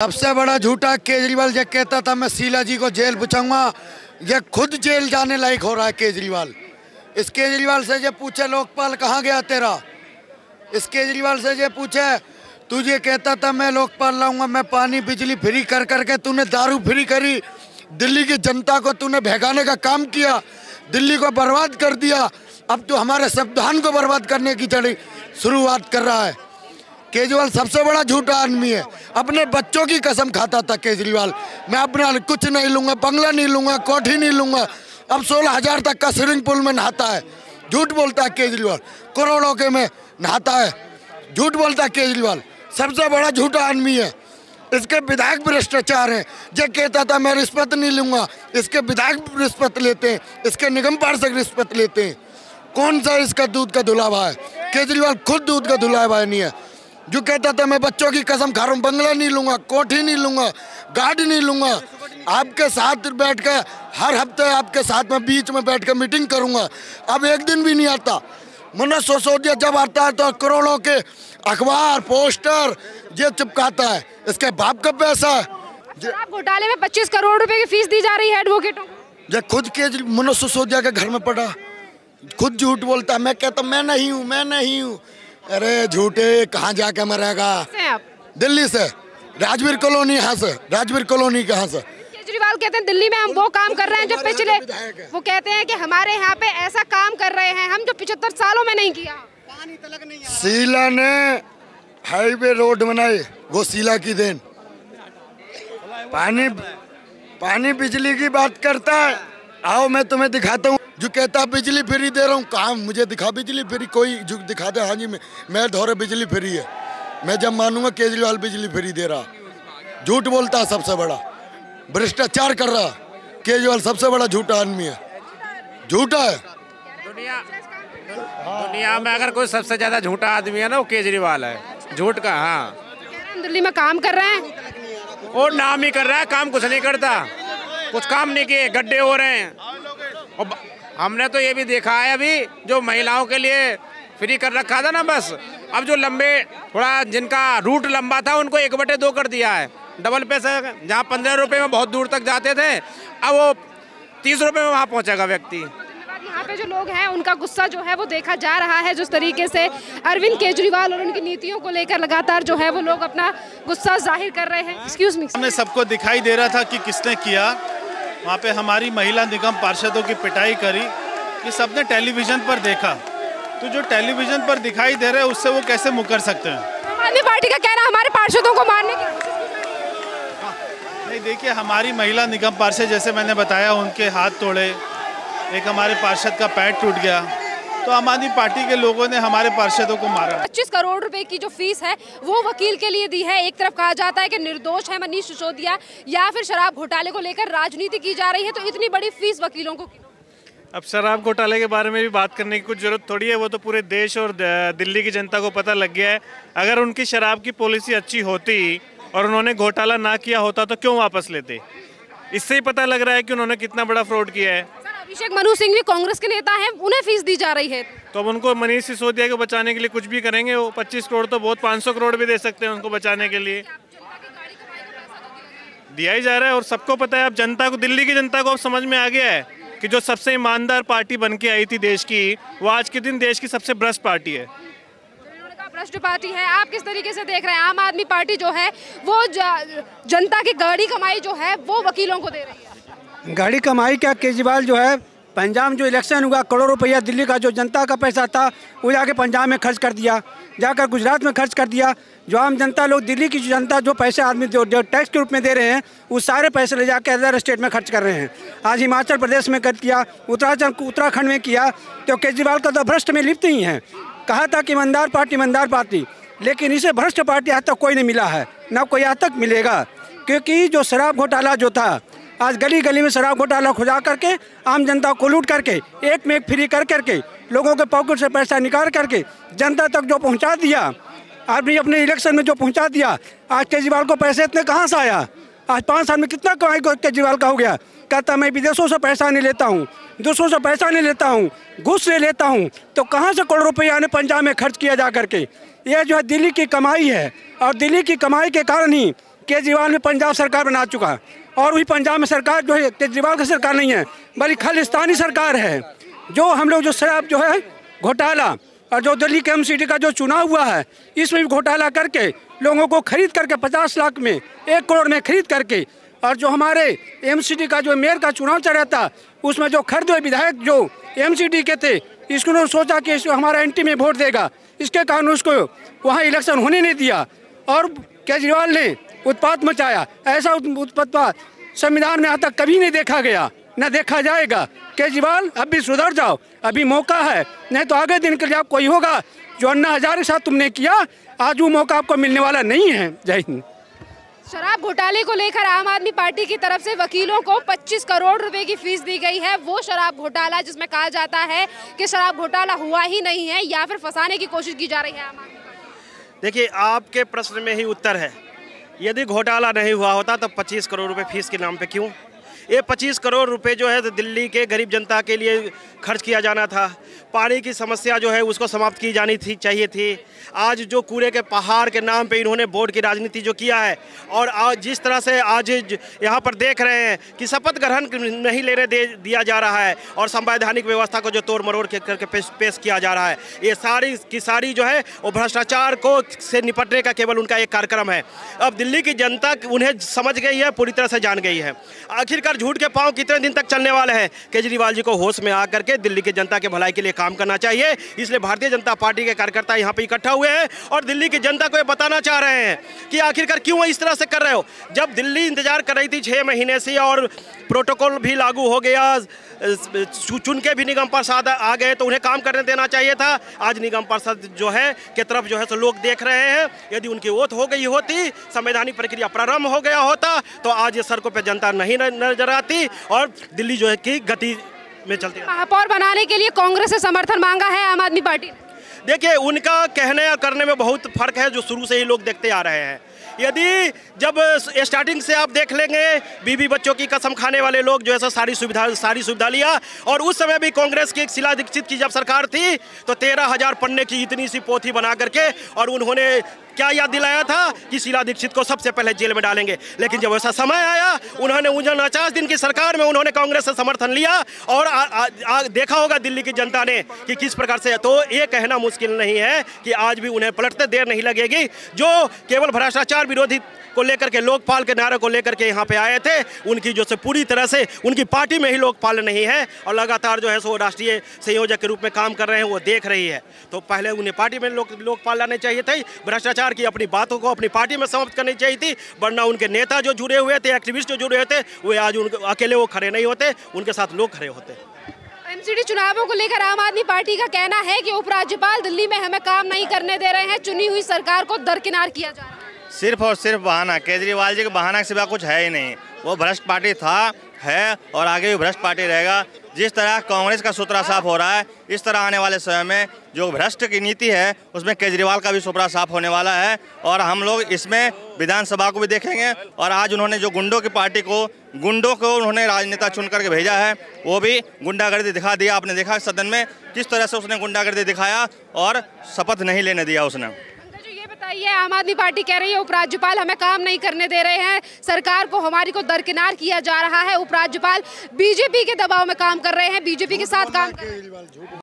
सबसे बड़ा झूठा केजरीवाल ये कहता था मैं शीला जी को जेल पहुंचाऊंगा, ये खुद जेल जाने लायक हो रहा है केजरीवाल। इस केजरीवाल से ये पूछे लोकपाल कहाँ गया तेरा, इस केजरीवाल से ये पूछे तुझे कहता था मैं लोकपाल लाऊंगा, मैं पानी बिजली फ्री कर करके तूने दारू फ्री करी, दिल्ली की जनता को तूने भगाने का काम किया, दिल्ली को बर्बाद कर दिया। अब तू हमारे संविधान को बर्बाद करने की शुरुआत कर रहा है। केजरीवाल सबसे बड़ा झूठा आदमी है। अपने बच्चों की कसम खाता था केजरीवाल, मैं अपना कुछ नहीं लूंगा, बंगला नहीं लूंगा, कोठी नहीं लूंगा। अब 16,000 तक का स्विमिंग पूल में नहाता है। झूठ बोलता है केजरीवाल, करोड़ों के में नहाता है। झूठ बोलता है केजरीवाल, सबसे बड़ा झूठा आदमी है। इसके विधायक भ्रष्टाचार है। जो कहता था मैं रिश्वत नहीं लूंगा, इसके विधायक रिश्वत लेते हैं, इसके निगम पार्षद रिश्वत लेते हैं। कौन सा इसका दूध का धुलावा है? केजरीवाल खुद दूध का धुलावा नहीं है। जो कहता था मैं बच्चों की कसम खा रहा हूँ, बंगला नहीं लूंगा, कोठी नहीं लूंगा, गाड़ी नहीं लूंगा, आपके साथ बैठ कर हर हफ्ते आपके साथ में बीच में बैठ कर मीटिंग करूंगा। अब एक दिन भी नहीं आता। मनोज सिसोदिया जब आता है तो करोड़ों के अखबार पोस्टर ये चिपकाता है। इसके बाप का पैसा है। शराब घोटाले में 25 करोड़ रुपए की फीस दी जा रही है एडवोकेटों को। ये खुद के मनोज सिसोदिया के घर में पड़ा, खुद झूठ बोलता है। मैं कहता मैं नहीं हूँ, मैं नहीं हूँ। अरे झूठे, कहाँ जाके मरेगा? दिल्ली से, राजवीर कॉलोनी। यहाँ से राजवीर कॉलोनी कहाँ से? केजरीवाल कहते हैं दिल्ली में हम वो काम कर रहे हैं जो पिछले, वो कहते हैं कि हमारे यहाँ पे ऐसा काम कर रहे हैं हम जो 75 सालों में नहीं किया। शीला ने हाईवे रोड बनाई, वो शीला की देन। पानी बिजली की बात करता है, आओ मैं तुम्हें दिखाता हूँ। जो कहता बिजली फ्री दे रहा हूँ, कहाँ मुझे दिखा बिजली फ्री, कोई जो दिखा दे। हाँ जी मैं धोरे बिजली फ्री है। मैं जब मानूंगा केजरीवाल बिजली फ्री दे रहा। झूठ बोलता है, सबसे बड़ा भ्रष्टाचार कर रहा। केजरीवाल सबसे बड़ा झूठा आदमी है, झूठा है। दुनिया में अगर कोई सबसे ज्यादा झूठा आदमी है ना, वो केजरीवाल है। झूठ का, हाँ। दिल्ली में काम कर रहे हैं, और नाम ही कर रहा है, काम कुछ नहीं करता। कुछ काम नहीं किए, गड्ढे हो रहे हैं। और हमने तो ये भी देखा है अभी जो महिलाओं के लिए फ्री कर रखा था ना बस, अब जो लंबे थोड़ा जिनका रूट लंबा था उनको 1/2 कर दिया है। डबल पैसा, जहाँ 15 रुपए में बहुत दूर तक जाते थे, अब वो 30 रुपए में वहाँ पहुँचेगा व्यक्ति। यहाँ पे जो लोग हैं उनका गुस्सा जो है वो देखा जा रहा है। जिस तरीके से अरविंद केजरीवाल और उनकी नीतियों को लेकर लगातार जो है वो लोग अपना गुस्सा जाहिर कर रहे हैं। एक्सक्यूज मी, हमें सबको दिखाई दे रहा था कि किसने किया। वहाँ पे हमारी महिला निगम पार्षदों की पिटाई करी, ये सबने टेलीविजन पर देखा। तो जो टेलीविजन पर दिखाई दे रहा है उससे वो कैसे मुकर सकते हैं? आम आदमी पार्टी का कहना हमारे पार्षदों को मारने की नहीं। देखिए, हमारी महिला निगम पार्षद जैसे मैंने बताया उनके हाथ तोड़े, एक हमारे पार्षद का पैर टूट गया, तो आम आदमी पार्टी के लोगों ने हमारे पार्षदों को मारा। 25 करोड़ रुपए की जो फीस है वो वकील के लिए दी है। एक तरफ कहा जाता है कि निर्दोष है मनीष सिसोदिया, या फिर शराब घोटाले को लेकर राजनीति की जा रही है, तो इतनी बड़ी फीस वकीलों को। अब शराब घोटाले के बारे में भी बात करने की कुछ जरूरत थोड़ी है, वो तो पूरे देश और दिल्ली की जनता को पता लग गया है। अगर उनकी शराब की पॉलिसी अच्छी होती और उन्होंने घोटाला ना किया होता तो क्यों वापस लेते? इससे ही पता लग रहा है कि उन्होंने कितना बड़ा फ्रॉड किया है। अभिषेक मनु सिंह भी कांग्रेस के नेता हैं, उन्हें फीस दी जा रही है, तो अब उनको मनीष सिसोदिया को बचाने के लिए कुछ भी करेंगे। वो 25 करोड़ तो बहुत, 500 करोड़ भी दे सकते हैं उनको बचाने के लिए। दिया ही जा रहा है और सबको पता है। अब जनता को, दिल्ली की जनता को अब समझ में आ गया है कि जो सबसे ईमानदार पार्टी बन के आई थी देश की, वो आज के दिन देश की सबसे भ्रष्ट पार्टी है। भ्रष्ट पार्टी है। आप किस तरीके से देख रहे हैं? आम आदमी पार्टी जो है वो जनता की गाड़ी कमाई जो है वो वकीलों को दे रही है। गाड़ी कमाई क्या, केजरीवाल जो है पंजाब जो इलेक्शन हुआ, करोड़ों रुपया दिल्ली का जो जनता का पैसा था वो जाके पंजाब में खर्च कर दिया, जाकर गुजरात में खर्च कर दिया। जो आम जनता लोग, दिल्ली की जो जनता जो पैसे आदमी जो टैक्स के रूप में दे रहे हैं, वो सारे पैसे ले जाकर अदर स्टेट में खर्च कर रहे हैं। आज हिमाचल प्रदेश में कर किया, उत्तराखंड में किया, तो केजरीवाल का तो भ्रष्ट में लिप्त ही है। कहा था कि ईमानदार पार्टी, लेकिन इसे भ्रष्ट पार्टी आज तक कोई नहीं मिला है, ना कोई आज तक मिलेगा। क्योंकि जो शराब घोटाला जो था, आज गली गली में शराब घोटाला खुजा करके आम जनता को लूट करके, एक में एक फ्री कर करके, लोगों के पॉकेट से पैसा निकाल करके जनता तक जो पहुंचा दिया, आपने अपने इलेक्शन में जो पहुंचा दिया, आज केजरीवाल को पैसे इतने कहाँ से आया? आज 5 साल में कितना कमाई केजरीवाल का हो गया? कहता मैं विदेशों से पैसा नहीं लेता हूँ, दूसरों से पैसा नहीं लेता हूँ, घूस नहीं लेता हूँ, तो कहाँ से करोड़ रुपया ने पंजाब में खर्च किया जा करके? ये जो है दिल्ली की कमाई है, और दिल्ली की कमाई के कारण ही केजरीवाल में पंजाब सरकार बना चुका है, और वही पंजाब में सरकार जो है केजरीवाल की सरकार नहीं है बल्कि खालिस्तानी सरकार है। जो हम लोग जो शराब जो है घोटाला, और जो दिल्ली के एमसीडी का जो चुनाव हुआ है इसमें भी घोटाला करके लोगों को खरीद करके 50 लाख में 1 करोड़ में खरीद करके, और जो हमारे एमसीडी का जो मेयर का चुनाव चल रहा था उसमें जो खरीदे हुए विधायक जो एमसीडी के थे, इसको उन्होंने सोचा कि इसको हमारा एंटी में वोट देगा, इसके कारण उसको वहाँ इलेक्शन होने नहीं दिया और केजरीवाल ने उत्पात मचाया। ऐसा उत्पात संविधान में आज तक कभी नहीं देखा गया, न देखा जाएगा। केजरीवाल अब भी सुधर जाओ, अभी मौका है, नहीं तो आगे दिन के लिए कोई होगा जो अन्ना हजारे के साथ तुमने किया, आज वो मौका आपको मिलने वाला नहीं है। जय हिंद। शराब घोटाले को लेकर आम आदमी पार्टी की तरफ से वकीलों को 25 करोड़ रुपए की फीस दी गई है। वो शराब घोटाला जिसमें कहा जाता है कि शराब घोटाला हुआ ही नहीं है या फिर फंसाने की कोशिश की जा रही है आम आदमी पार्टी। देखिए, आपके प्रश्न में ही उत्तर है। यदि घोटाला नहीं हुआ होता तो 25 करोड़ रुपए फीस के नाम पे क्यों? ये 25 करोड़ रुपए जो है तो दिल्ली के गरीब जनता के लिए खर्च किया जाना था। पानी की समस्या जो है उसको समाप्त की जानी चाहिए थी। आज जो कूड़े के पहाड़ के नाम पे इन्होंने वोट की राजनीति जो किया है, और आज जिस तरह से आज यहाँ पर देख रहे हैं कि शपथ ग्रहण नहीं लेने दिया जा रहा है और संवैधानिक व्यवस्था को जो तोड़ मरोड़ करके पेश किया जा रहा है, ये सारी की सारी जो है वो भ्रष्टाचार को से निपटने का केवल उनका एक कार्यक्रम है। अब दिल्ली की जनता उन्हें समझ गई है, पूरी तरह से जान गई है। आखिरकार झूठ के पांव कितने दिन तक चलने वाले हैं? केजरीवाल जी को होश में आकर के दिल्ली की जनता के भलाई के लिए काम करना चाहिए। इसलिए भारतीय जनता पार्टी के कार्यकर्ता यहाँ पे इकट्ठा हुए हैं और दिल्ली की जनता को ये बताना चाह रहे हैं कि आखिरकार क्यों इस तरह से कर रहे हो। जब दिल्ली इंतजार कर रही थी 6 महीने से और प्रोटोकॉल भी लागू हो गया, चुन के भी निगम पार्षद आ गए, तो उन्हें काम करने देना चाहिए था। आज निगम पार्षद जो है के तरफ जो है तो लोग देख रहे हैं। यदि उनकी ओथ हो गई होती, संवैधानिक प्रक्रिया प्रारंभ हो गया होता, तो आज ये सड़कों पर जनता नहीं नजर आती और दिल्ली जो है की गति में चलती। महापौर बनाने के लिए कांग्रेस से समर्थन मांगा है आम आदमी पार्टी ने। देखिए, उनका कहने और करने में बहुत फर्क है, जो शुरू से ही लोग देखते आ रहे हैं। यदि जब स्टार्टिंग से आप देख लेंगे, बीबी बच्चों की कसम खाने वाले लोग जो है सारी सुविधा लिया, और उस समय भी कांग्रेस की शीला दीक्षित की जब सरकार थी तो 13,000 पन्ने की इतनी सी पोथी बना करके, और उन्होंने क्या याद दिलाया था कि शीला दीक्षित को सबसे पहले जेल में डालेंगे। लेकिन जब ऐसा समय आया, उन्होंने 49 दिन की सरकार में उन्होंने कांग्रेस से समर्थन लिया और देखा होगा दिल्ली की जनता ने कि किस प्रकार से। तो ये कहना मुश्किल नहीं है कि आज भी उन्हें पलटते देर नहीं लगेगी। जो केवल भ्रष्टाचार विरोधी को लेकर के, लोकपाल के नारे को लेकर के यहाँ पे आए थे, उनकी जो से पूरी तरह से उनकी पार्टी में ही लोकपाल नहीं है और लगातार जो है सो राष्ट्रीय संयोजक के रूप में काम कर रहे हैं, वो देख रही है। तो पहले उन्हें पार्टी में लोकपाल लाने चाहिए थे, भ्रष्टाचार की अपनी बातों को अपनी पार्टी में समाप्त करनी चाहिए थी, वरना उनके नेता जो जुड़े हुए थे, एक्टिविस्ट जो जुड़े हुए थे, वो आज अकेले वो खड़े नहीं होते, उनके साथ लोग खड़े होते। एमसीडी चुनावों को लेकर आम आदमी पार्टी का कहना है कि उपराज्यपाल दिल्ली में हमें काम नहीं करने दे रहे हैं, चुनी हुई सरकार को दरकिनार किया जा रहा है। सिर्फ और सिर्फ बहाना, केजरीवाल जी का बहाना के सिवा कुछ है ही नहीं। वो भ्रष्ट पार्टी था, है और आगे भी भ्रष्ट पार्टी रहेगा। जिस तरह कांग्रेस का सुथरा साफ हो रहा है, इस तरह आने वाले समय में जो भ्रष्ट की नीति है उसमें केजरीवाल का भी सुथरा साफ होने वाला है। और हम लोग इसमें विधानसभा को भी देखेंगे। और आज उन्होंने जो गुंडों की पार्टी को, गुंडों को उन्होंने राजनेता चुन करके भेजा है, वो भी गुंडागर्दी दिखा दिया। आपने देखा सदन में किस तरह से उसने गुंडागर्दी दिखाया और शपथ नहीं लेने दिया उसने। बताइए, आम आदमी पार्टी कह रही है उपराज्यपाल हमें काम नहीं करने दे रहे हैं, सरकार को हमारी को दरकिनार किया जा रहा है, उपराज्यपाल बीजेपी के दबाव में काम कर रहे हैं, बीजेपी के साथ काम कर रहे हैं।